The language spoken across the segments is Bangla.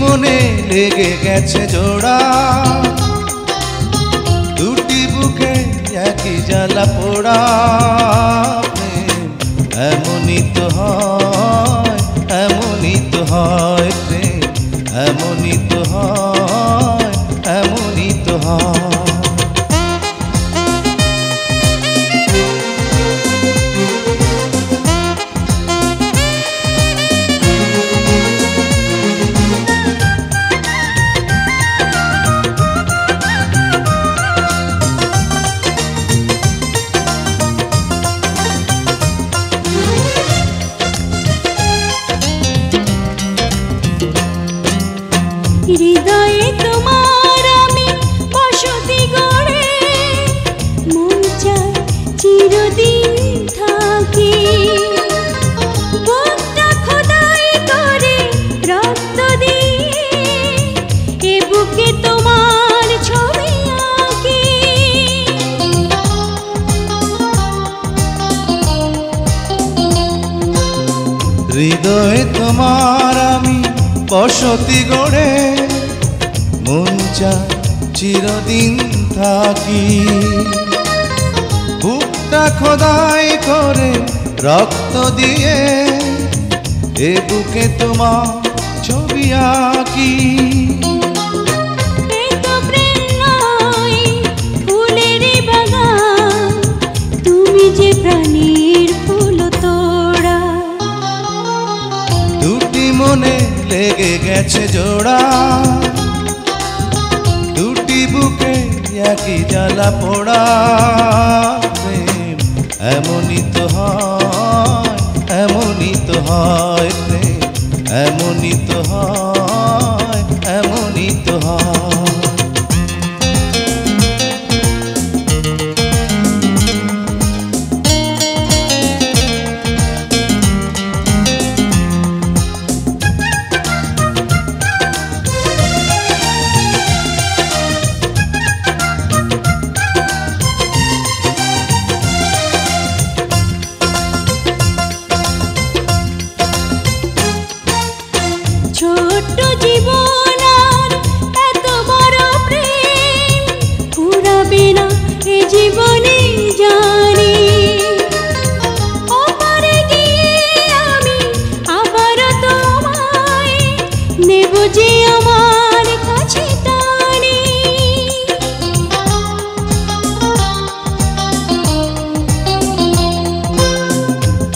মনে লেগে গেছে জোড়া, দুটি বুকে একই জ্বালা পোড়া। এমনই তো হয়, এমনই তো হয় প্রেম, এমনই তো হয়, এমনই তো হয়। হৃদয়ে তোমার আমি বসতি গড়ে, মন চায় চিরদিন থাকি। বুকটা খোদাই করে রক্ত দিয়ে, এ বুকে তোমার ছবি আঁকি। হৃদয়ে তোমার আমি বসতি গড়ে, মন চায় চিরদিন থাকি। বুকটা খোদাই করে রক্ত দিয়ে, এ বুকে তোমার ছবি আঁকি। এ তো প্রেম নয়, ফুলের বাগান, তুমি যে প্রাণীর ফুল তোড়া। দুটি মনে লেগে গেছে জোড়া, দুটি বুকে একই জ্বালা পোড়া। প্রেম এমনই তো হয়, এমনই তো হয় প্রেম, এমনই তো হয়, এমনই তো হয়। ছোট্ট জীবন আর এত বড় প্রেম ফুরাবে না এ জীবনে জানি। ওপারে গিয়ে আমি আবার তোমায় নেব যে আমার কাছে টানি।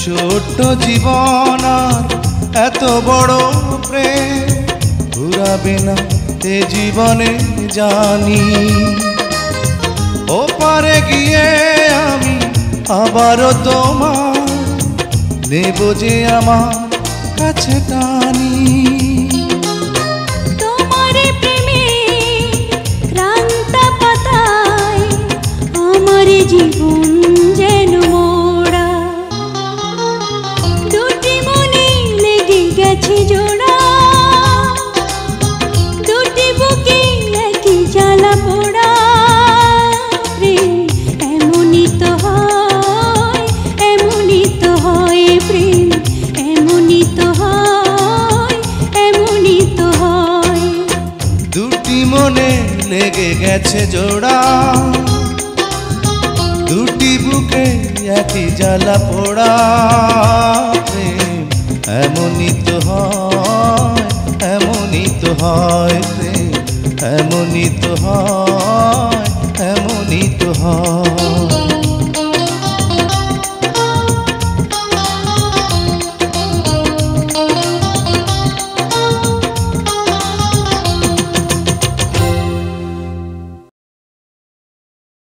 ছোট্ট জীবন আর এত বড় প্রেম ঘুরাবে না এ জীবনে জানি। ওপারে গিয়ে আমি আবারও তোমার নেব যে আমার কাছে টানি। তোমার প্রেমে ক্রান্ত পাতায় আমার জীবন যেন মোড়া। দুটি মনে লেগে গেছে জোড়া, দুটি বুকে একই জ্বালা পোড়া। প্রেম এমনই তো হয়, এমনই তো হয় প্রেম, এমনই তো হয়, এমনই তো হয়। দুটি মনে লেগে গেছে জোড়া, দুটি বুকে একই জ্বালা পোড়া। প্রেম এমনই তো হয়, এমনই তো হয় প্রেম, এমনই তো হয়।